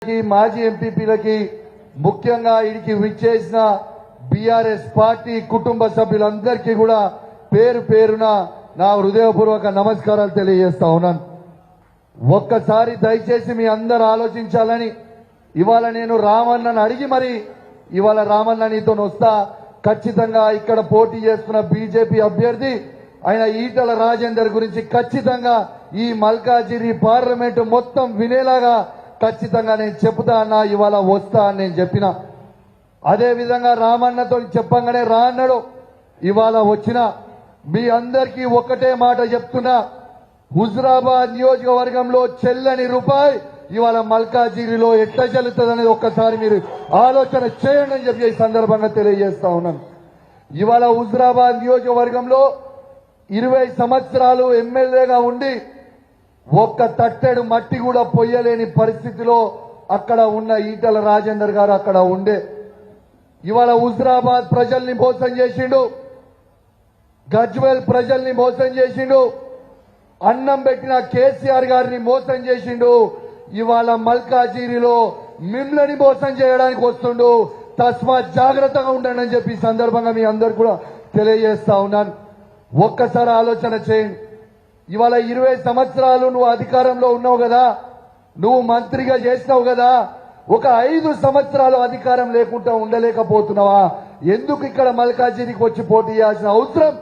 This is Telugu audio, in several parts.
మాజీ ఎంపీపీలకి ముఖ్యంగా ఇడికి విచ్చేసిన బీఆర్ఎస్ పార్టీ కుటుంబ సభ్యులందరికీ కూడా పేరు పేరున నా హృదయపూర్వక నమస్కారాలు తెలియజేస్తా ఉన్నాను. ఒక్కసారి దయచేసి మీ అందరూ ఆలోచించాలని ఇవాళ నేను రామన్నను అడిగి మరి ఇవాళ రామన్న నీతో వస్తా. ఖచ్చితంగా ఇక్కడ పోటీ చేస్తున్న బీజేపీ అభ్యర్థి ఆయన ఈటల రాజేందర్ గురించి ఖచ్చితంగా ఈ మల్కాజిరి పార్లమెంటు మొత్తం వినేలాగా ఖచ్చితంగా నేను చెప్తా అన్నా, ఇవాళ వస్తా అని నేను చెప్పిన. అదే విధంగా రామన్నతో చెప్పంగానే రా అన్నాడు. ఇవాళ వచ్చిన మీ అందరికీ ఒక్కటే మాట చెప్తున్నా, హుజురాబాద్ నియోజకవర్గంలో చెల్లని రూపాయి ఇవాళ మల్కాజిరిలో ఎట్లా చెల్లుతుంది అనేది ఒక్కసారి మీరు ఆలోచన చేయండి అని చెప్పి ఈ సందర్భంగా తెలియజేస్తా ఉన్నాను. ఇవాళ హుజురాబాద్ నియోజకవర్గంలో 20 సంవత్సరాలు ఎమ్మెల్యేగా ఉండి ఒక్క తట్టెడు మట్టి కూడా పొయ్యలేని పరిస్థితిలో అక్కడ ఉన్న ఈటల రాజేందర్ గారు అక్కడ ఉండే. ఇవాళ హుజురాబాద్ ప్రజల్ని మోసం చేసిండు, గజ్వేల్ ప్రజల్ని మోసం చేసిండు, అన్నం పెట్టిన కేసీఆర్ గారిని మోసం చేసిండు. ఇవాళ మల్కాజిరిలో మిమ్మల్ని మోసం చేయడానికి వస్తుండు. తస్మాత్ జాగ్రత్తగా ఉండండి అని చెప్పి సందర్భంగా మీ అందరు కూడా తెలియజేస్తా ఉన్నాను. ఒక్కసారి ఆలోచన చేయండి. ఇవాళ 20 సంవత్సరాలు నువ్వు అధికారంలో ఉన్నావు కదా, నువ్వు మంత్రిగా చేసినావు కదా, ఒక 5 సంవత్సరాలు అధికారం లేకుండా ఉండలేకపోతున్నావా? ఎందుకు ఇక్కడ మల్కాజిరికి వచ్చి పోటీ చేయాల్సిన అవసరం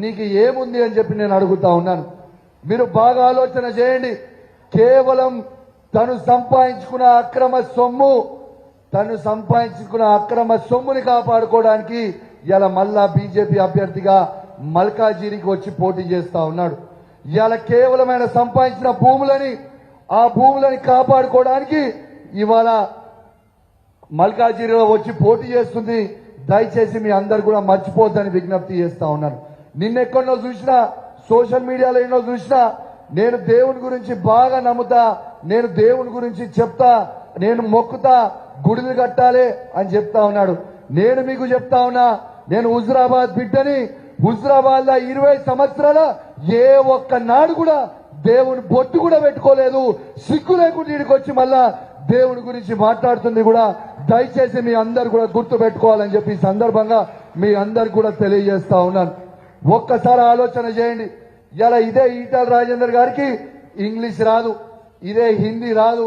నీకు ఏముంది అని చెప్పి నేను అడుగుతా ఉన్నాను. మీరు బాగా ఆలోచన చేయండి. కేవలం తను సంపాదించుకున్న అక్రమ సొమ్ముని కాపాడుకోవడానికి ఇలా మళ్ళా బీజేపీ అభ్యర్థిగా మల్కాజిరికి వచ్చి పోటీ చేస్తా ఉన్నాడు. ఇవాళ కేవలం ఆయన సంపాదించిన ఆ భూములని కాపాడుకోవడానికి ఇవాళ మల్కాజిరిలో వచ్చి పోటీ చేస్తుంది. దయచేసి మీ అందరు కూడా మర్చిపోద్దని విజ్ఞప్తి చేస్తా ఉన్నాను. నిన్నెక్కడో చూసినా, సోషల్ మీడియాలో ఎన్నో చూసినా, నేను దేవుని గురించి బాగా నమ్ముతా, నేను దేవుని గురించి చెప్తా, నేను మొక్కుతా, గుడిలు కట్టాలి అని చెప్తా ఉన్నాడు. నేను మీకు చెప్తా ఉన్నా, నేను హుజురాబాద్ బిడ్డని. హుజురాబాద్ లో 20 సంవత్సరాల ఏ ఒక్క నాడు కూడా దేవుని బొట్టు కూడా పెట్టుకోలేదు. సిగ్గు లేకుండా ఇక్కడికి వచ్చి మళ్ళా దేవుని గురించి మాట్లాడుతుంది కూడా దయచేసి మీ అందరు కూడా గుర్తు పెట్టుకోవాలని చెప్పి ఈ సందర్భంగా మీ అందరు కూడా తెలియజేస్తా ఉన్నాను. ఒక్కసారి ఆలోచన చేయండి. ఇలా ఇదే ఈటల రాజేందర్ గారికి ఇంగ్లీష్ రాదు, ఇదే హిందీ రాదు.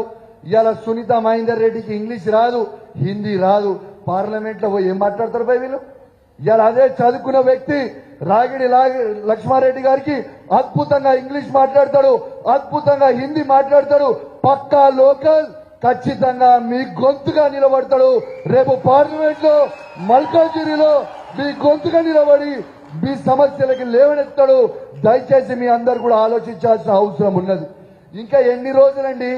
ఇలా సునీత మహేందర్ రెడ్డికి ఇంగ్లీష్ రాదు, హిందీ రాదు. పార్లమెంట్ లో పోయి ఏం మాట్లాడతారు పై వీళ్ళు? ఇలా అదే చదువుకున్న వ్యక్తి రాగిడి లక్ష్మారెడ్డి గారికి అద్భుతంగా ఇంగ్లీష్ మాట్లాడతాడు, అద్భుతంగా హిందీ మాట్లాడతాడు. పక్కా లోకల్, ఖచ్చితంగా మీ గొంతుగా నిలబడతాడు. రేపు పార్లమెంట్ లో మల్కాజిరిలో మీ గొంతుగా నిలబడి మీ సమస్యలకి లేవనెత్తాడు. దయచేసి మీ అందరు కూడా ఆలోచించాల్సిన అవసరం ఉన్నది. ఇంకా ఎన్ని రోజులండి,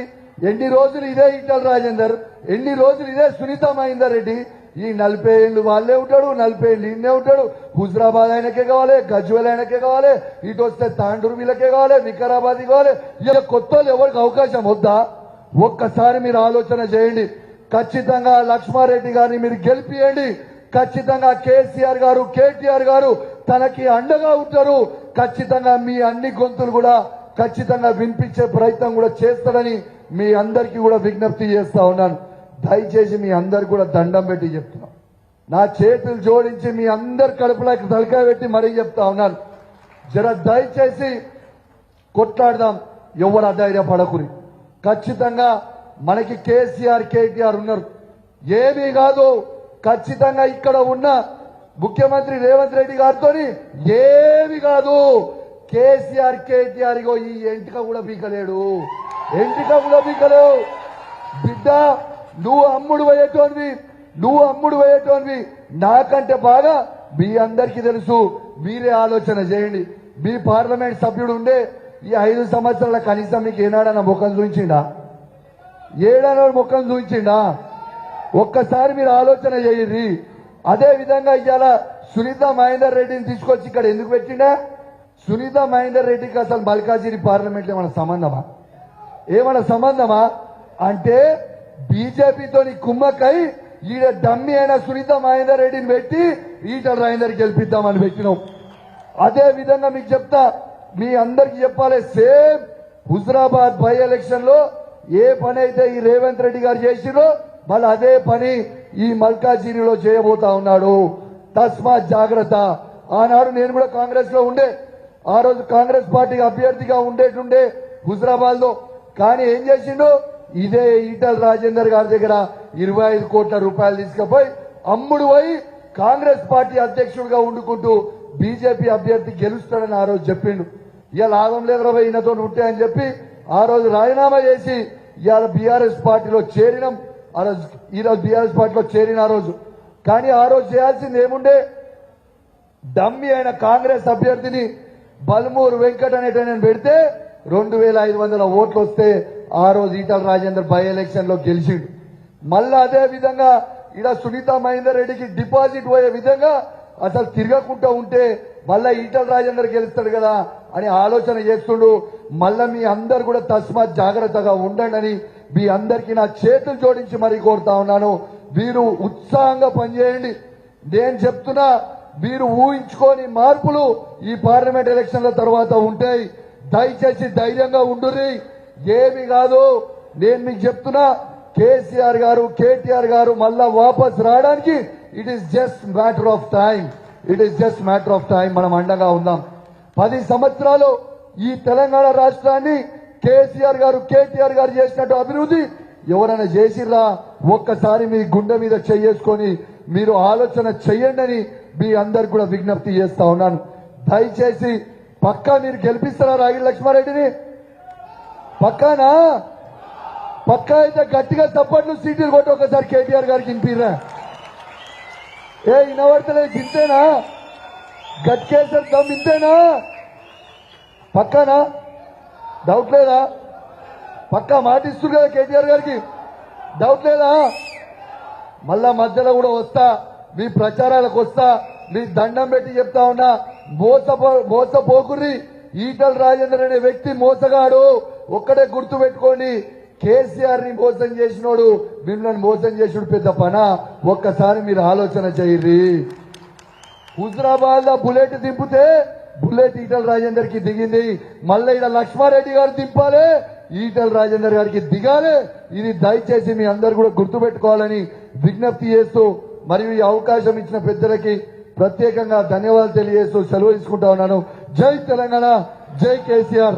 ఎన్ని రోజులు ఇదే ఈటల రాజేందర్, ఎన్ని రోజులు ఇదే సునీత మహేందర్ రెడ్డి? ఈ 40 ఏళ్ళు వాళ్ళే ఉంటాడు, 40 ఏళ్ళు ఈయనే ఉంటాడు. హుజురాబాద్ ఆయనకే కావాలి, గజ్వేల్ ఆయనకే కావాలి, ఇటు వస్తే తాండూరు వీళ్ళకే కావాలి, వికారాబాద్ కావాలి. ఇలా కొత్త ఎవరికి అవకాశం వద్దా? ఒక్కసారి మీరు ఆలోచన చేయండి. ఖచ్చితంగా లక్ష్మారెడ్డి గారిని మీరు గెలిపియండి. ఖచ్చితంగా కేసీఆర్ గారు, కేటీఆర్ గారు తనకి అండగా ఉంటారు. ఖచ్చితంగా మీ అన్ని గొంతులు కూడా ఖచ్చితంగా వినిపించే ప్రయత్నం కూడా చేస్తాడని మీ అందరికీ కూడా విజ్ఞప్తి చేస్తా ఉన్నాను. దయచేసి మీ అందరు కూడా దండం పెట్టి చెప్తున్నా, నా చేతులు జోడించి మీ అందరు కడుపులోకి తలకాయ పెట్టి మరీ చెప్తా ఉన్నాను. జర దయచేసి కొట్లాడదాం, ఎవరు అధైర్యపడకుని. ఖచ్చితంగా మనకి కేసీఆర్, కేటీఆర్ ఉన్నారు, ఏమీ కాదు. ఖచ్చితంగా ఇక్కడ ఉన్న ముఖ్యమంత్రి రేవంత్ రెడ్డి గారితో ఏమి కాదు. కేసీఆర్, కేటీఆర్ ఈ ఎంటిక కూడా పీకలేడు, ఎంటిక కూడా పీకలేవు. బిడ్డ నువ్వు అమ్ముడు పోయేటోనివి నాకంటే బాగా మీ అందరికీ తెలుసు. మీరే ఆలోచన చేయండి. మీ పార్లమెంట్ సభ్యుడు ఉండే ఈ 5 సంవత్సరాల కనీసం మీకు ఏనాడన్నా ముఖం చూపించిండా? ఏడాడో ముఖం చూపించిండా? ఒక్కసారి మీరు ఆలోచన చేయండి. అదే విధంగా ఇవాళ సునీత మహేందర్ రెడ్డిని తీసుకొచ్చి ఇక్కడ ఎందుకు పెట్టిండా? సునీత మహేందర్ రెడ్డికి అసలు మల్కాజిరి పార్లమెంట్ ఏమైనా సంబంధమా అంటే బీజేపీతో కుమ్మక్కై ఈడ డమ్మి అయిన సునీత మహేందర్ రెడ్డిని పెట్టి ఈటల రాజేందర్ గెలిపిద్దామని పెట్టినాం. అదే విధంగా మీకు చెప్తా, మీ అందరికి చెప్పాలి, సేమ్ హుజురాబాద్ బై ఎలక్షన్ లో ఏ పని అయితే ఈ రేవంత్ రెడ్డి గారు చేసిరో మళ్ళీ అదే పని ఈ మల్కాజిగిరిలో చేయబోతా ఉన్నాడు. తస్మాత్ జాగ్రత్త. ఆనాడు నేను కూడా కాంగ్రెస్ లో ఉండే, ఆ రోజు కాంగ్రెస్ పార్టీ అభ్యర్థిగా ఉండేటుండే హుజరాబాద్ లో. కానీ ఏం చేసిండు, ఇదే ఈటల రాజేందర్ గారి దగ్గర 25 కోట్ల రూపాయలు తీసుకుపోయి అమ్ముడు పోయి కాంగ్రెస్ పార్టీ అధ్యక్షుడిగా ఉండుకుంటూ బీజేపీ అభ్యర్థి గెలుస్తాడని ఆ రోజు చెప్పిండు. ఇవాళ లాభం లేదు ఈయనతో ఉంటే అని చెప్పి ఆ రోజు రాజీనామా చేసి ఇవాళ బీఆర్ఎస్ పార్టీలో చేరినాం. ఆ రోజు ఈరోజు బీఆర్ఎస్ పార్టీలో చేరిన ఆ రోజు. కానీ ఆ రోజు చేయాల్సింది ఏముండే, డమ్మి అయిన కాంగ్రెస్ అభ్యర్థిని బల్మూరు వెంకట్ అనేటైన పెడితే 2500 ఓట్లు వస్తే ఆ రోజు ఈటల రాజేందర్ బై ఎలక్షన్ లో గెలిచిండు. మళ్ళా అదే విధంగా ఇలా సునీత మహేందర్ రెడ్డికి డిపాజిట్ పోయే విధంగా అసలు తిరగకుండా ఉంటే మళ్ళా ఈటల రాజేందర్ గెలుస్తాడు కదా అని ఆలోచన చేస్తుండు. మళ్ళా మీ అందరు కూడా తస్మాత్ జాగ్రత్తగా ఉండండి అని మీ అందరికీ నా చేతులు జోడించి మరీ కోరుతా ఉన్నాను. మీరు ఉత్సాహంగా పనిచేయండి. నేను చెప్తున్నా, మీరు ఊహించుకోని మార్పులు ఈ పార్లమెంట్ ఎలక్షన్ల తర్వాత ఉంటాయి. దయచేసి ధైర్యంగా ఉండుర్రి. ఏమి కాదు, నేను మీకు చెప్తున్నా, కేసీఆర్ గారు కేటీఆర్ గారు మళ్ళా వాపస్ రావడానికి it is just matter of time. It is just matter of time. మనం అండగా ఉందాం. 10 సంవత్సరాలు ఈ తెలంగాణ రాష్ట్రాన్ని కేసీఆర్ గారు కేటీఆర్ గారు చేసినట్టు అభివృద్ధి ఎవరైనా చేసిర్రా? ఒక్కసారి మీ గుండె మీద చేసుకొని మీరు ఆలోచన చెయ్యండి అని మీ అందరికి కూడా విజ్ఞప్తి చేస్తా ఉన్నాను. దయచేసి పక్కా మీరు గెలిపిస్తారా రాగిడి లక్ష్మారెడ్డిని? పక్కానా? పక్కా అయితే గట్టిగా చప్పట్లు సీట్లు కొట్టి ఒకసారి కేటీఆర్ గారికి వినిపిరా. ఏ వినబడతలేదు, ఇంతేనా? గట్కేసరి దమ్ ఇంతేనా? పక్కానా? డౌట్ లేదా? పక్కా మాటిస్తుంది కదా కేటీఆర్ గారికి, డౌట్ లేదా? మళ్ళా మధ్యలో కూడా వస్తా, మీ ప్రచారాలకు వస్తా, మీ దండం పెట్టి చెప్తా ఉన్నా, మోసపోకుర్రి. ఈటల రాజేందర్ అనే వ్యక్తి మోసగాడు. ఒక్కడే గుర్తు పెట్టుకోండి, కేసీఆర్ ని మోసం చేసినోడు మిమ్మల్ని మోసం చేసినోడు పెద్ద పనా? ఒక్కసారి మీరు ఆలోచన చేయర్రి. హుజరాబాద్ లో బుల్లెట్ దింపితే బుల్లెట్ ఈటల రాజేందర్ కి దిగింది. మళ్ళీ ఇక్కడ లక్ష్మారెడ్డి గారు దింపాలి, ఈటల రాజేందర్ గారికి దిగాలి. ఇది దయచేసి మీ అందరు కూడా గుర్తు పెట్టుకోవాలని విజ్ఞప్తి చేస్తూ, మరియు ఈ అవకాశం ఇచ్చిన పెద్దలకి ప్రత్యేకంగా ధన్యవాదాలు తెలియజేస్తూ సెలవు తీసుకుంటా ఉన్నాను. జై తెలంగాణ, జై కేసీఆర్.